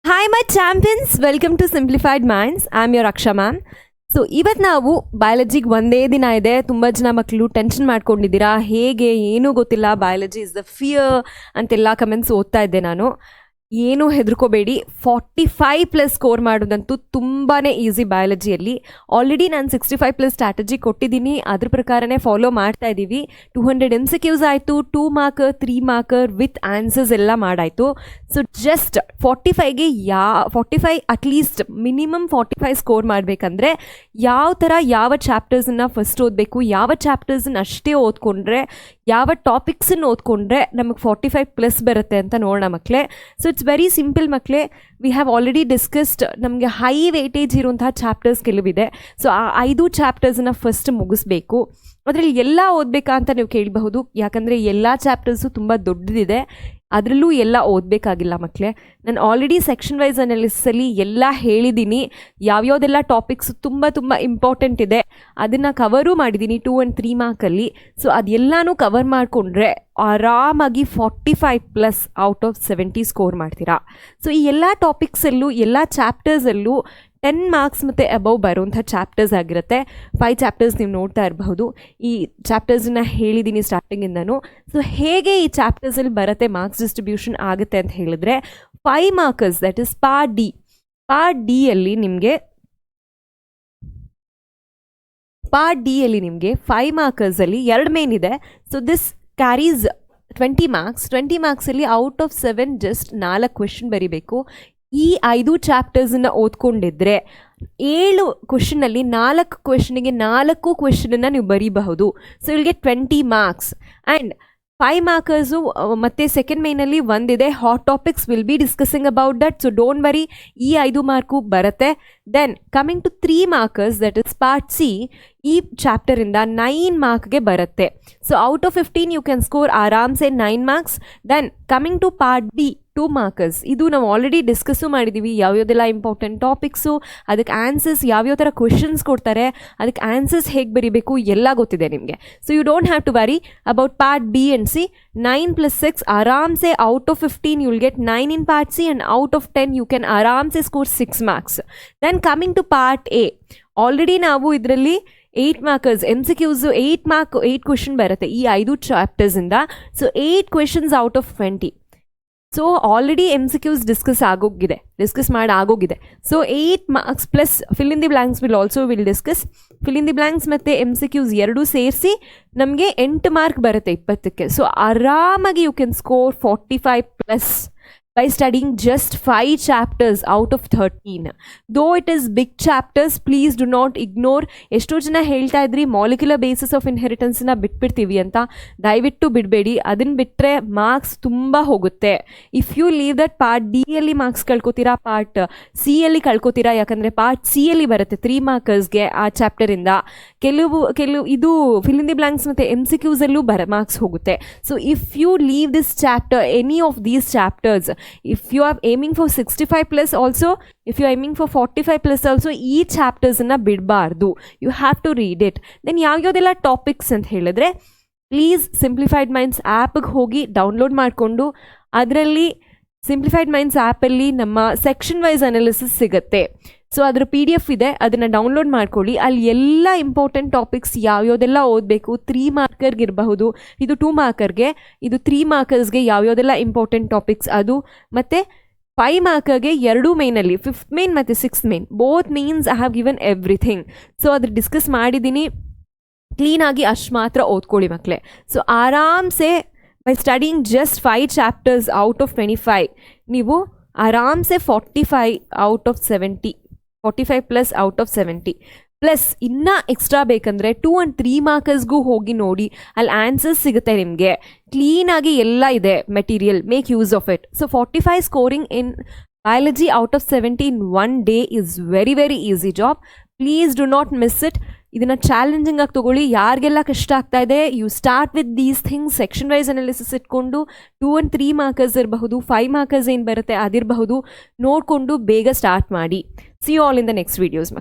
Hi my champions, welcome to Simplified Minds. I'm your Aksha ma'am. So ಇವತ್ತು ನಾವು ಬಯಾಲಜಿಗೆ ಒಂದೇ ದಿನ ಇದೆ. ತುಂಬ ಜನ ಮಕ್ಕಳು ಟೆನ್ಷನ್ ಮಾಡ್ಕೊಂಡಿದ್ದೀರಾ, ಹೇಗೆ ಏನೂ ಗೊತ್ತಿಲ್ಲ, ಬಯಾಲಜಿ ಇಸ್ ದ ಫಿಯರ್ ಅಂತೆಲ್ಲ ಕಮೆಂಟ್ಸ್ ಓದ್ತಾ ಇದ್ದೆ ನಾನು. ಏನೂ ಹೆದರ್ಕೋಬೇಡಿ, 45+ ಸ್ಕೋರ್ ಮಾಡೋದಂತೂ ತುಂಬಾ ಈಸಿ ಬಯಾಲಜಿಯಲ್ಲಿ. ಆಲ್ರೆಡಿ ನಾನು 65+ ಸ್ಟ್ರಾಟಜಿ ಕೊಟ್ಟಿದ್ದೀನಿ, ಅದ್ರ ಪ್ರಕಾರನೇ ಫಾಲೋ ಮಾಡ್ತಾ ಇದ್ದೀವಿ. 200 MCQs ಆಯಿತು, 2 ಮಾರ್ಕರ್ 3 ಮಾರ್ಕರ್ ವಿತ್ ಆನ್ಸರ್ಸ್ ಎಲ್ಲ ಮಾಡಾಯಿತು. ಸೊ ಜಸ್ಟ್ 45ಗೆ 45 ಅಟ್ಲೀಸ್ಟ್ ಮಿನಿಮಮ್ 45 ಸ್ಕೋರ್ ಮಾಡಬೇಕಂದ್ರೆ ಯಾವ ಥರ ಯಾವ ಚಾಪ್ಟರ್ಸನ್ನು ಫಸ್ಟ್ ಓದಬೇಕು, ಯಾವ ಚಾಪ್ಟರ್ಸನ್ನು ಅಷ್ಟೇ ಓದ್ಕೊಂಡ್ರೆ, ಯಾವ ಟಾಪಿಕ್ಸನ್ನು ಓದ್ಕೊಂಡ್ರೆ ನಮಗೆ 45+ ಬರುತ್ತೆ ಅಂತ ನೋಡೋಣ ಮಕ್ಕಳೇ. ಸೊ ಇಟ್ಸ್ ವೆರಿ ಸಿಂಪಲ್ ಮಕ್ಕಳೇ. ವಿ ಹ್ಯಾವ್ ಆಲ್ರೆಡಿ ಡಿಸ್ಕಸ್ಡ್ ನಮಗೆ ಹೈ ವೇಟೇಜ್ ಇರುವಂತಹ ಚಾಪ್ಟರ್ಸ್ ಕೆಲವಿದೆ. ಸೊ ಆ 5 ಚಾಪ್ಟರ್ಸನ್ನು ಫಸ್ಟ್ ಮುಗಿಸ್ಬೇಕು. ಅದರಲ್ಲಿ ಎಲ್ಲ ಓದಬೇಕಾ ಅಂತ ನೀವು ಕೇಳಬಹುದು, ಯಾಕಂದರೆ ಎಲ್ಲ ಚಾಪ್ಟರ್ಸು ತುಂಬ ದೊಡ್ಡದಿದೆ, ಅದರಲ್ಲೂ ಎಲ್ಲ ಓದಬೇಕಾಗಿಲ್ಲ ಮಕ್ಕಳೇ. ನಾನು ಆಲ್ರೆಡಿ ಸೆಕ್ಷನ್ ವೈಸ್ ಅನಾಲಿಸಿಸಲ್ಲಿ ಎಲ್ಲ ಹೇಳಿದ್ದೀನಿ, ಯಾವ್ಯಾವುದೆಲ್ಲ ಟಾಪಿಕ್ಸ್ ತುಂಬ ಇಂಪಾರ್ಟೆಂಟ್ ಇದೆ ಅದನ್ನು ಕವರು ಮಾಡಿದ್ದೀನಿ 2 and 3 ಮಾರ್ಕಲ್ಲಿ. ಸೊ ಅದೆಲ್ಲನೂ ಕವರ್ ಮಾಡಿಕೊಂಡ್ರೆ ಆರಾಮಾಗಿ 45+ ಔಟ್ ಆಫ್ 70 ಸ್ಕೋರ್ ಮಾಡ್ತೀರಾ. ಸೊ ಈ ಎಲ್ಲ ಟಾಪಿಕ್ಸಲ್ಲೂ ಎಲ್ಲ ಚಾಪ್ಟರ್ಸಲ್ಲೂ 10 ಮಾರ್ಕ್ಸ್ ಮತ್ತು ಅಬವ್ ಬರುವಂಥ ಚಾಪ್ಟರ್ಸ್ ಆಗಿರುತ್ತೆ. 5 ಚಾಪ್ಟರ್ಸ್ ನೀವು ನೋಡ್ತಾ ಇರಬಹುದು. ಈ ಚಾಪ್ಟರ್ಸನ್ನ ಹೇಳಿದ್ದೀನಿ ಸ್ಟಾರ್ಟಿಂಗಿಂದನೂ. ಸೊ ಹೇಗೆ ಈ ಚಾಪ್ಟರ್ಸಲ್ಲಿ ಬರುತ್ತೆ ಮಾರ್ಕ್ಸ್ ಡಿಸ್ಟ್ರಿಬ್ಯೂಷನ್ ಆಗುತ್ತೆ ಅಂತ ಹೇಳಿದ್ರೆ, 5 ಮಾರ್ಕರ್ಸ್ ದಟ್ ಇಸ್ ಪಾರ್ಟ್ ಡಿಯಲ್ಲಿ ನಿಮಗೆ 5 ಮಾರ್ಕರ್ಸಲ್ಲಿ 2 ಮೇನ್ ಇದೆ. So this carries 20 marks. 20 ಮಾರ್ಕ್ಸಲ್ಲಿ ಔಟ್ ಆಫ್ 7 ಜಸ್ಟ್ 4 ಕ್ವೆಶನ್ ಬರೀಬೇಕು. ಈ 5 ಚಾಪ್ಟರ್ಸನ್ನು ಓದ್ಕೊಂಡಿದ್ರೆ 7 ಕ್ವೆಶನಲ್ಲಿ 4 ಕ್ವೆಶನಿಗೆ 4 ಕ್ವೆಶನನ್ನು ನೀವು ಬರೀಬಹುದು. ಸೊ ಇಲ್ಲಿಗೆ 20 ಮಾರ್ಕ್ಸ್. ಆ್ಯಂಡ್ 5 ಮಾರ್ಕರ್ಸು ಮತ್ತು ಸೆಕೆಂಡ್ ಮೇನಲ್ಲಿ ಒಂದಿದೆ, hot topics will be discussing about that. So don't worry, ಈ 5 ಮಾರ್ಕು ಬರುತ್ತೆ. Then coming to 3 markers that is part C. ಈ ಚಾಪ್ಟರಿಂದ 9 ಮಾರ್ಕ್ಗೆ ಬರುತ್ತೆ. So out of 15 you can score ಆರಾಮ್ಸೆ 9 marks. Then coming to part D 2 markers. ಇದು ನಾವು already discuss ಮಾಡಿದ್ದೀವಿ, ಯಾವ್ಯಾವುದೆಲ್ಲ ಇಂಪಾರ್ಟೆಂಟ್ ಟಾಪಿಕ್ಸು, ಅದಕ್ಕೆ ಆನ್ಸರ್ಸ್ ಯಾವ್ಯಾವ ಥರ ಕ್ವೆಶನ್ಸ್ ಕೊಡ್ತಾರೆ, ಅದಕ್ಕೆ ಆನ್ಸರ್ಸ್ ಹೇಗೆ ಬರೀಬೇಕು ಎಲ್ಲ ಗೊತ್ತಿದೆ ನಿಮಗೆ. So you don't have to worry about part B and C. 9 + 6 ಆರಾಮ್ಸೆ out of 15 you will get 9 in part C, and out of 10 you can ಆರಾಮ್ಸೆ score 6 marks. Then coming to part A, already ನಾವು ಇದರಲ್ಲಿ 8 markers MCQs 8 question ಬರುತ್ತೆ ಈ 5 ಚಾಪ್ಟರ್ಸಿಂದ. So 8 questions out of 20. So already MCQs discuss ಮಾಡಿ ಆಗೋಗಿದೆ. So 8 marks plus fill in the blanks will discuss. Fill in the blanks ಮತ್ತು MCQs ಎರಡೂ ಸೇರಿಸಿ ನಮಗೆ 8 ಮಾರ್ಕ್ ಬರುತ್ತೆ 20ಕ್ಕೆ. ಸೊ ಆರಾಮಾಗಿ you can score 45+ by studying just 5 chapters out of 13. Though it is big chapters, please do not ignore. ಎಷ್ಟೋ ಜನ ಹೇಳ್ತಾ ಇದ್ರಿ ಮಾಲಿಕ್ಯುಲರ್ ಬೇಸಿಸ್ ಆಫ್ ಇನ್ಹೆರಿಟೆನ್ಸ್ನ ಬಿಟ್ಬಿಡ್ತೀವಿ ಅಂತ. ದಯವಿಟ್ಟು ಬಿಡಬೇಡಿ, ಅದನ್ನು ಬಿಟ್ಟರೆ ಮಾರ್ಕ್ಸ್ ತುಂಬ ಹೋಗುತ್ತೆ. If you leave that part ಡಿಯಲ್ಲಿ ಮಾರ್ಕ್ಸ್ ಕಳ್ಕೊತೀರಾ, ಪಾರ್ಟ್ ಸಿಯಲ್ಲಿ ಕಳ್ಕೊತೀರಾ. ಯಾಕಂದರೆ ಪಾರ್ಟ್ ಸಿಯಲ್ಲಿ ಬರುತ್ತೆ 3 ಮಾರ್ಕರ್ಸ್ಗೆ ಆ ಚಾಪ್ಟರಿಂದ. ಕೆಲವು ಇದು ಫಿಲ್ ಇನ್ ದಿ ಬ್ಲ್ಯಾಂಕ್ಸ್ ಮತ್ತು MCQsಲ್ಲೂ ಮಾರ್ಕ್ಸ್ ಹೋಗುತ್ತೆ. So if you leave this chapter, any of these chapters, if you are aiming for 65+ also, if you are aiming for 45+ also, ಈ ಚಾಪ್ಟರ್ಸನ್ನು ಬಿಡಬಾರ್ದು. You have to read it. Then ಯಾವ್ಯಾವುದೆಲ್ಲ topics ಅಂತ ಹೇಳಿದ್ರೆ, please simplified minds ಆ್ಯಪ್ಗೆ ಹೋಗಿ download ಮಾಡಿಕೊಂಡು, ಅದರಲ್ಲಿ simplified minds ಆ್ಯಪಲ್ಲಿ ನಮ್ಮ ಸೆಕ್ಷನ್ ವೈಸ್ ಅನಾಲಿಸಿಸ್ ಸಿಗುತ್ತೆ. ಸೊ ಅದರ PDF ಇದೆ, ಅದನ್ನು ಡೌನ್ಲೋಡ್ ಮಾಡ್ಕೊಳ್ಳಿ. ಅಲ್ಲಿ ಎಲ್ಲ ಇಂಪಾರ್ಟೆಂಟ್ ಟಾಪಿಕ್ಸ್ ಯಾವ್ಯಾವುದೆಲ್ಲ ಓದಬೇಕು, 3 ಮಾರ್ಕರ್ಗೆ ಇರಬಹುದು, ಇದು 2 ಮಾರ್ಕರ್ಗೆ, ಇದು 3 ಮಾರ್ಕರ್ಸ್ಗೆ ಯಾವ್ಯಾವುದೆಲ್ಲ ಇಂಪಾರ್ಟೆಂಟ್ ಟಾಪಿಕ್ಸ್ ಅದು, ಮತ್ತು 5 ಮಾರ್ಕರ್ಗೆ 2 ಮೇನಲ್ಲಿ 5th ಮೇನ್ ಮತ್ತು 6th main, both means I have given everything. So ಅದ್ರ ಡಿಸ್ಕಸ್ ಮಾಡಿದ್ದೀನಿ, ಕ್ಲೀನಾಗಿ ಅಷ್ಟು ಮಾತ್ರ ಓದ್ಕೊಳ್ಳಿ ಮಕ್ಕಳೇ. ಸೊ ಆರಾಮ್ಸೆ by studying just 5 chapters out of 25 ನೀವು ಆರಾಮ್ಸೆ 45 out of 70, 45+ out of 70. Plus ಇನ್ನೂ ಎಕ್ಸ್ಟ್ರಾ ಬೇಕಂದರೆ 2 and 3 ಮಾರ್ಕರ್ಸ್ಗೂ ಹೋಗಿ ನೋಡಿ, ಅಲ್ಲಿ ಆನ್ಸರ್ಸ್ ಸಿಗುತ್ತೆ ನಿಮಗೆ. ಕ್ಲೀನಾಗಿ ಎಲ್ಲ ಇದೆ material, make use of it. So 45 scoring in biology out of 70 in 1 day is very easy job. Please do not miss it. ಇದನ್ನು ಚಾಲೆಂಜಿಂಗ್ ಆಗಿ ತೊಗೊಳ್ಳಿ. ಯಾರಿಗೆಲ್ಲ ಕಷ್ಟ ಆಗ್ತಾ ಇದೆ, you start with these things. Section wise analysis ಇಟ್ಕೊಂಡು 2 and 3 markers ಇರಬಹುದು, 5 markers ಏನು ಬರುತ್ತೆ ಅದಿರಬಹುದು, ನೋಡಿಕೊಂಡು ಬೇಗ ಸ್ಟಾರ್ಟ್ ಮಾಡಿ. See you all in the next videos.